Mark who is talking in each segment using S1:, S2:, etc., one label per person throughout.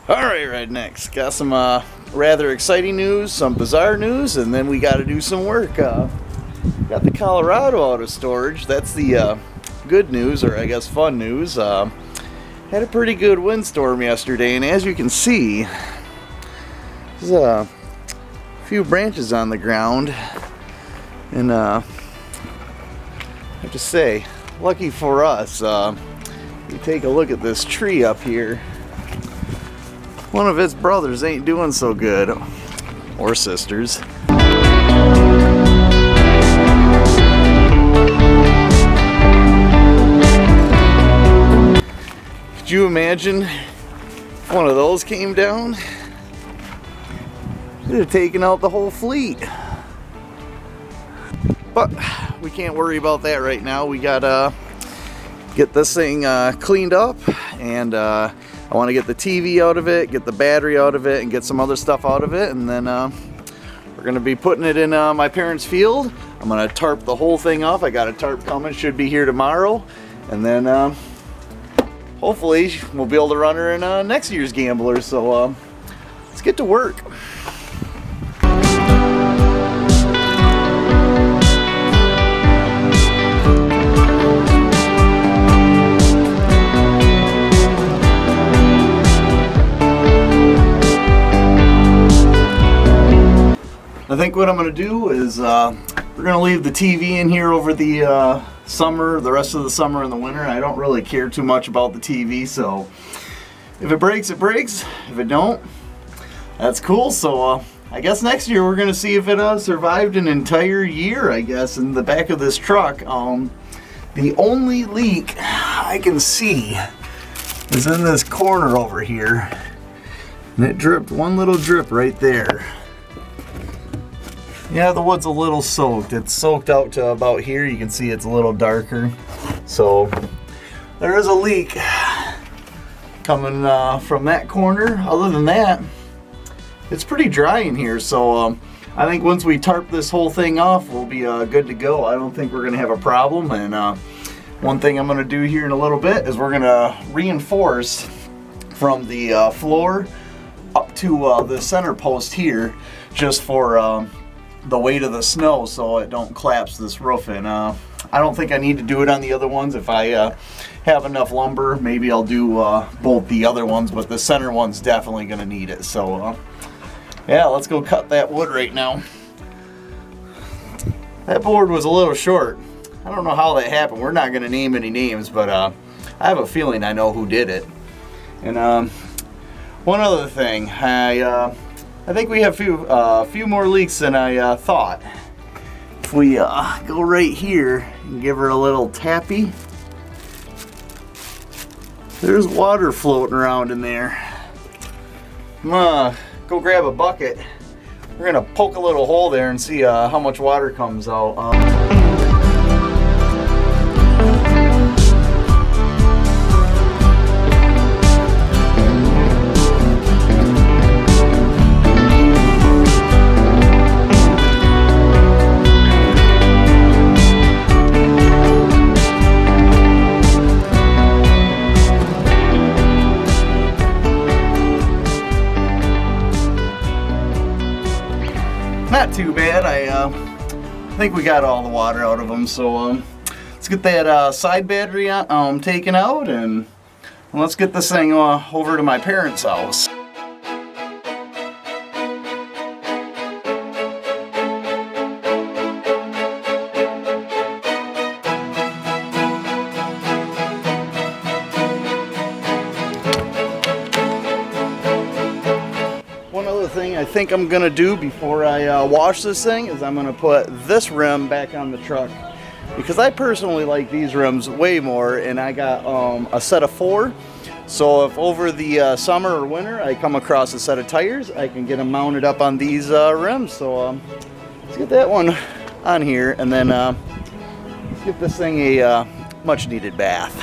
S1: Alright, Rednecks, got some rather exciting news, some bizarre news, and then we got to do some work. Got the Colorado out of storage. That's the good news, or I guess fun news. Had a pretty good windstorm yesterday, and as you can see, there's a few branches on the ground, and I have to say, lucky for us, you take a look at this tree up here. One of its brothers ain't doing so good, or sisters. Could you imagine if one of those came down? It'd have taken out the whole fleet. But we can't worry about that right now. We gotta get this thing cleaned up, and I want to get the TV out of it, get the battery out of it, and get some other stuff out of it, and then we're going to be putting it in my parents' field. I'm going to tarp the whole thing off. I got a tarp coming, should be here tomorrow, and then hopefully we'll be able to run her in next year's Gambler. So let's get to work. I think what I'm going to do is we're going to leave the TV in here over the summer, the rest of the summer and the winter. I don't really care too much about the TV, so if it breaks, it breaks. If it don't, that's cool. So I guess next year we're going to see if it survived an entire year, I guess, in the back of this truck. The only leak I can see is in this corner over here, and it dripped one little drip right there. Yeah, the wood's a little soaked. It's soaked out to about here. You can see it's a little darker. So there is a leak coming from that corner. Other than that, it's pretty dry in here. So I think once we tarp this whole thing off, we'll be good to go. I don't think we're going to have a problem. And one thing I'm going to do here in a little bit is we're going to reinforce from the floor up to the center post here, just for the weight of the snow, so it don't collapse this roof. And I don't think I need to do it on the other ones. If I have enough lumber, maybe I'll do both the other ones, but the center one's definitely going to need it. So yeah, let's go cut that wood right now. That board was a little short. I don't know how that happened. We're not going to name any names, but I have a feeling I know who did it. And one other thing, I think we have a few more leaks than I thought. If we go right here and give her a little tappy, there's water floating around in there. I'm gonna go grab a bucket. We're gonna poke a little hole there and see how much water comes out. Not too bad. I think we got all the water out of them, so let's get that side battery taken out, and let's get this thing over to my parents' house. One other thing I think I'm gonna do before I wash this thing is I'm gonna put this rim back on the truck, because I personally like these rims way more, and I got a set of 4. So if over the summer or winter I come across a set of tires, I can get them mounted up on these rims. So let's get that one on here, and then let's give this thing a much needed bath.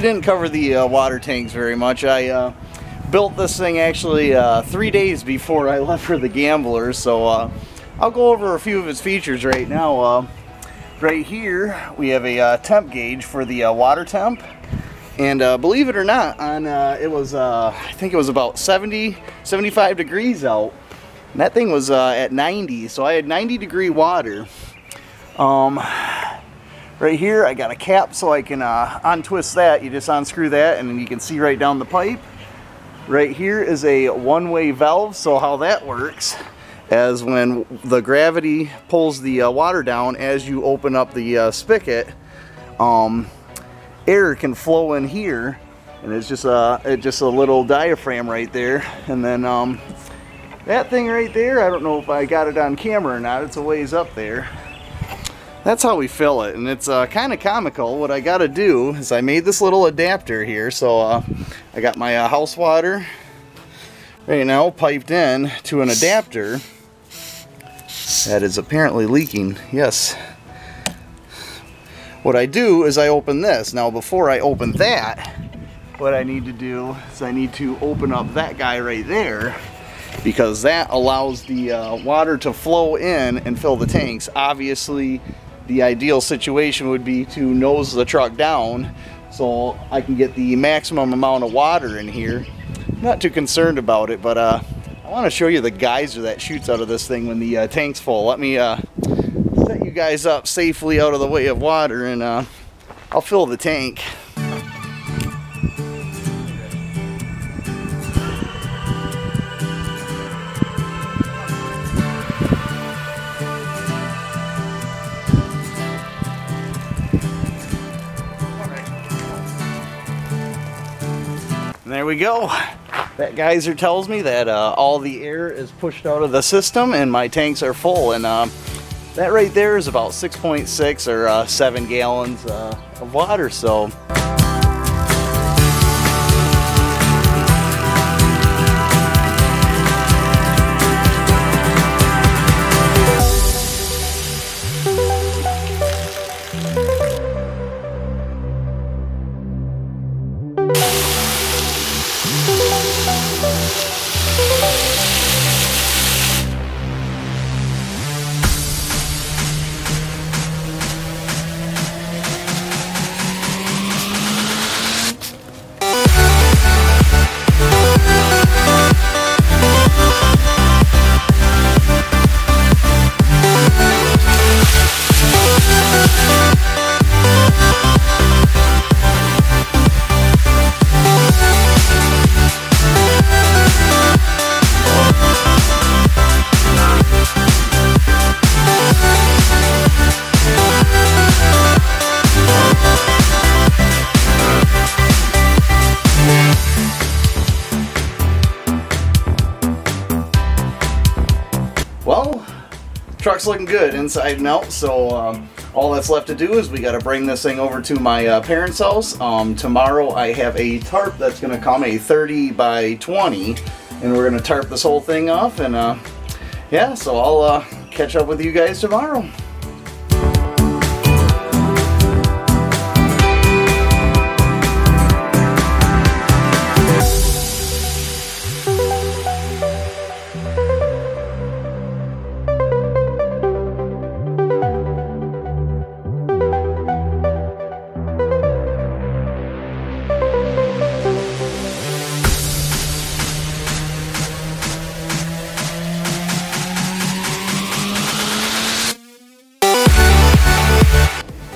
S1: really didn't cover the water tanks very much. I built this thing actually 3 days before I left for the Gamblers, so I'll go over a few of its features right now. Right here we have a temp gauge for the water temp, and believe it or not, on it was I think it was about 75 degrees out, and that thing was at 90, so I had 90-degree water. Right here I got a cap so I can untwist that. You just unscrew that and then you can see right down the pipe. Right here is a one-way valve, so how that works as when the gravity pulls the water down, as you open up the spigot, air can flow in here, and it's just a little diaphragm right there. And then that thing right there, I don't know if I got it on camera or not, it's a ways up there. That's how we fill it, and it's kind of comical. What I got to do is I made this little adapter here, so I got my house water right now piped in to an adapter that is apparently leaking. Yes. What I do is I open this. Now before I open that, what I need to do is I need to open up that guy right there, because that allows the water to flow in and fill the tanks. Obviously the ideal situation would be to nose the truck down so I can get the maximum amount of water in here. I'm not too concerned about it, but I want to show you the geyser that shoots out of this thing when the tank's full. Let me set you guys up safely out of the way of water, and I'll fill the tank. And there we go. That geyser tells me that all the air is pushed out of the system and my tanks are full, and that right there is about 6.6 or 7 gallons of water. So well, truck's looking good inside and out, so all that's left to do is we got to bring this thing over to my parents' house. Tomorrow I have a tarp that's going to come, a 30 by 20, and we're going to tarp this whole thing off, and yeah, so I'll catch up with you guys tomorrow.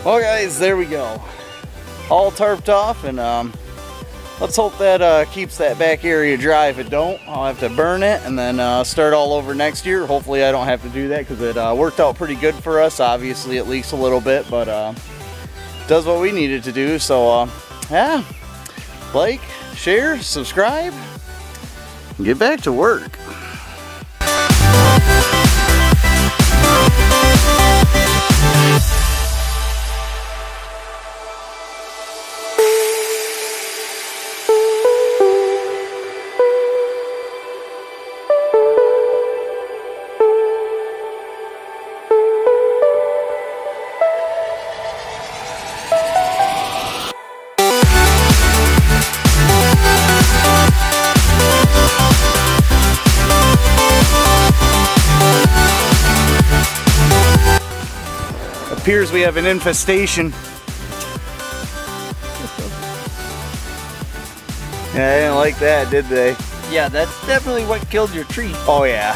S1: Well guys, there we go. All tarped off, and let's hope that keeps that back area dry. If it don't, I'll have to burn it and then start all over next year. Hopefully I don't have to do that, because it worked out pretty good for us. Obviously it leaks a little bit, but does what we needed to do. So yeah, like, share, subscribe, and get back to work. appears we have an infestation. Yeah, they didn't like that, did they?
S2: Yeah, that's definitely what killed your tree.
S1: Oh yeah.